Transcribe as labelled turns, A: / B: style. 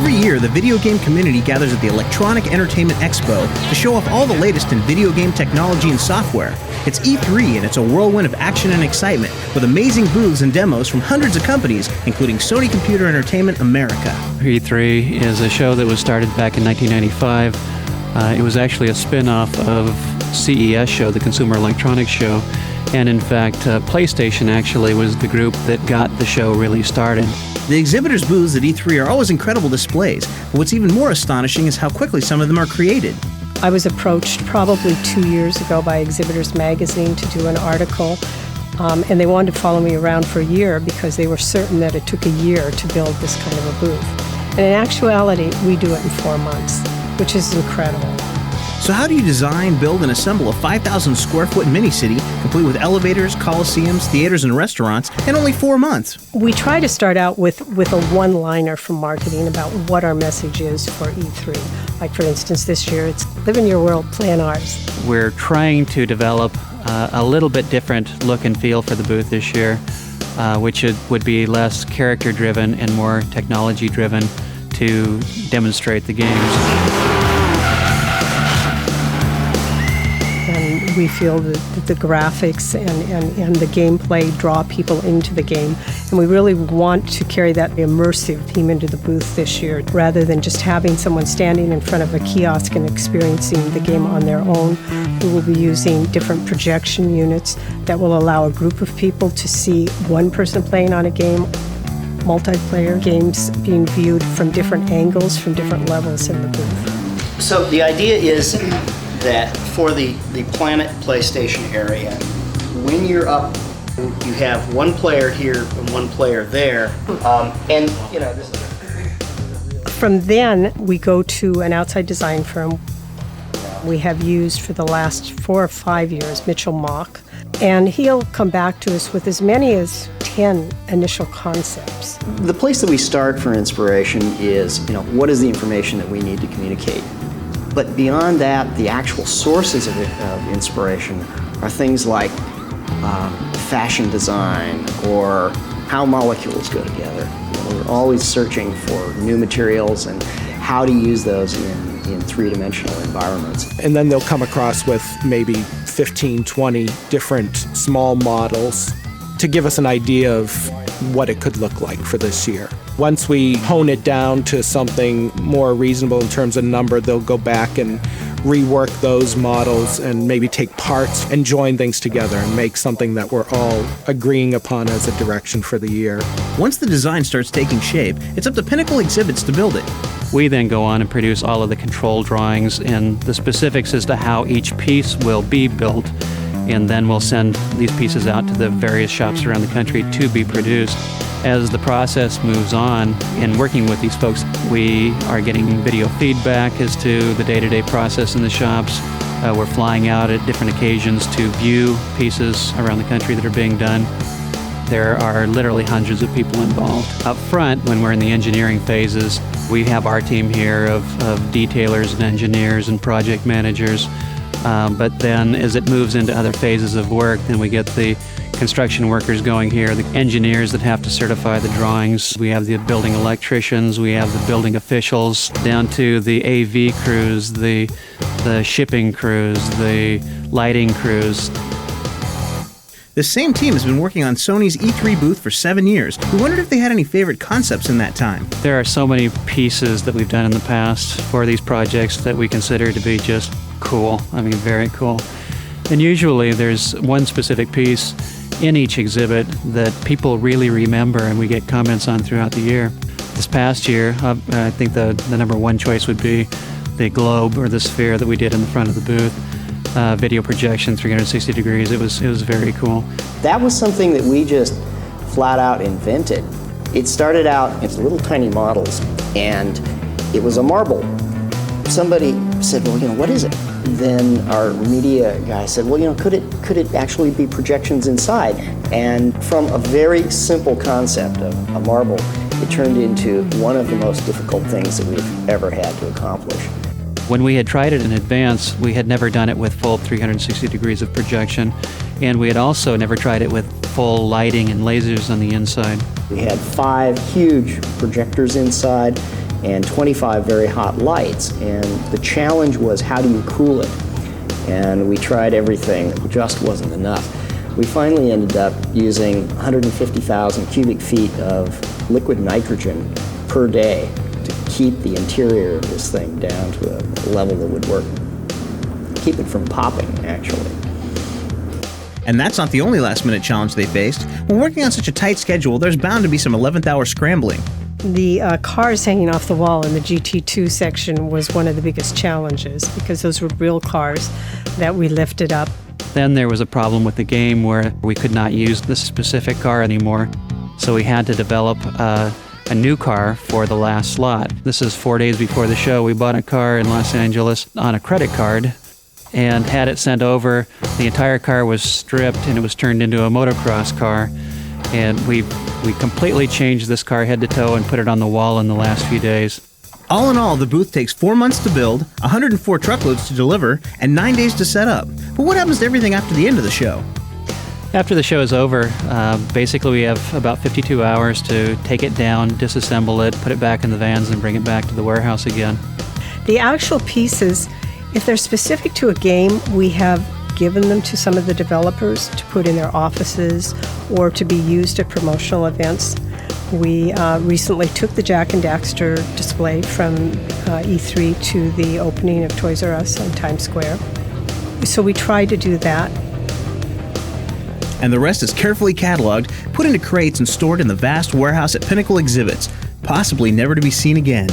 A: Every year, the video game community gathers at the Electronic Entertainment Expo to show off all the latest in video game technology and software. It's E3, and it's a whirlwind of action and excitement, with amazing booths and demos from hundreds of companies, including Sony Computer Entertainment America.
B: E3 is a show that was started back in 1995. It was actually a spin-off of CES show, the Consumer Electronics Show, and in fact, PlayStation actually was the group that got the show really started.
A: The exhibitors' booths at E3 are always incredible displays, but what's even more astonishing is how quickly some of them are created.
C: I was approached probably 2 years ago by Exhibitors Magazine to do an article, and they wanted to follow me around for a year because they were certain that it took a year to build this kind of a booth. And in actuality, we do it in 4 months, which is incredible.
A: So how do you design, build, and assemble a 5,000 square foot mini-city, complete with elevators, coliseums, theaters, and restaurants, in only 4 months?
C: We try to start out with a one-liner from marketing about what our message is for E3. Like, for instance, this year, it's live in your world, plan ours.
B: We're trying to develop a little bit different look and feel for the booth this year, which would be less character-driven and more technology-driven to demonstrate the games.
C: We feel that the graphics and the gameplay draw people into the game, and we really want to carry that immersive theme into the booth this year, rather than just having someone standing in front of a kiosk and experiencing the game on their own. We will be using different projection units that will allow a group of people to see one person playing on a game, multiplayer games being viewed from different angles, from different levels in the booth.
D: So the idea is that for the Planet PlayStation area, when you're up, you have one player here and one player there, and you know this.
C: From then, we go to an outside design firm we have used for the last 4 or 5 years, Mitchell Mock, and he'll come back to us with as many as 10 initial concepts.
D: The place that we start for inspiration is, what is the information that we need to communicate? But beyond that, the actual sources of inspiration are things like fashion design or how molecules go together. We're always searching for new materials and how to use those in three-dimensional environments.
E: And then they'll come across with maybe 15, 20 different small models to give us an idea of what it could look like for this year. Once we hone it down to something more reasonable in terms of number, they'll go back and rework those models and maybe take parts and join things together and make something that we're all agreeing upon as a direction for the year.
A: Once the design starts taking shape, it's up to Pinnacle Exhibits to build it.
B: We then go on and produce all of the control drawings and the specifics as to how each piece will be built, and then we'll send these pieces out to the various shops around the country to be produced. As the process moves on in working with these folks, we are getting video feedback as to the day-to-day process in the shops. We're flying out at different occasions to view pieces around the country that are being done. There are literally hundreds of people involved. Up front, when we're in the engineering phases, we have our team here of detailers and engineers and project managers. But then as it moves into other phases of work, then we get the construction workers going here, the engineers that have to certify the drawings. We have the building electricians, we have the building officials, down to the AV crews, the shipping crews, the lighting crews.
A: This same team has been working on Sony's E3 booth for 7 years. We wondered if they had any favorite concepts in that time.
B: There are so many pieces that we've done in the past for these projects that we consider to be just cool. I mean, very cool. And usually there's one specific piece in each exhibit that people really remember and we get comments on throughout the year. This past year, I think the number one choice would be the globe or the sphere that we did in the front of the booth. Video projection, 360 degrees. It was very cool.
D: That was something that we just flat out invented. It started out as little tiny models, and it was a marble. Somebody said, well, what is it? Then our media guy said, well, could it actually be projections inside? And from a very simple concept of a marble, it turned into one of the most difficult things that we've ever had to accomplish.
B: When we had tried it in advance, we had never done it with full 360 degrees of projection, and we had also never tried it with full lighting and lasers on the inside.
D: We had 5 huge projectors inside, and 25 very hot lights. And the challenge was, how do you cool it? And we tried everything. It just wasn't enough. We finally ended up using 150,000 cubic feet of liquid nitrogen per day to keep the interior of this thing down to a level that would work. Keep it from popping, actually.
A: And that's not the only last-minute challenge they faced. When working on such a tight schedule, there's bound to be some 11th hour scrambling.
C: The cars hanging off the wall in the GT2 section was one of the biggest challenges because those were real cars that we lifted up.
B: Then there was a problem with the game where we could not use this specific car anymore, so we had to develop a new car for the last slot. This is 4 days before the show. We bought a car in Los Angeles on a credit card and had it sent over. The entire car was stripped and it was turned into a motocross car. And we completely changed this car head to toe and put it on the wall in the last few days.
A: All in all, the booth takes 4 months to build, 104 truckloads to deliver, and 9 days to set up. But what happens to everything after the end of the show?
B: After the show is over, basically we have about 52 hours to take it down, disassemble it, put it back in the vans, and bring it back to the warehouse again.
C: The actual pieces, if they're specific to a game, we have given them to some of the developers to put in their offices or to be used at promotional events. We recently took the Jack and Daxter display from E3 to the opening of Toys R Us on Times Square. So we tried to do that.
A: And the rest is carefully cataloged, put into crates, and stored in the vast warehouse at Pinnacle Exhibits, possibly never to be seen again.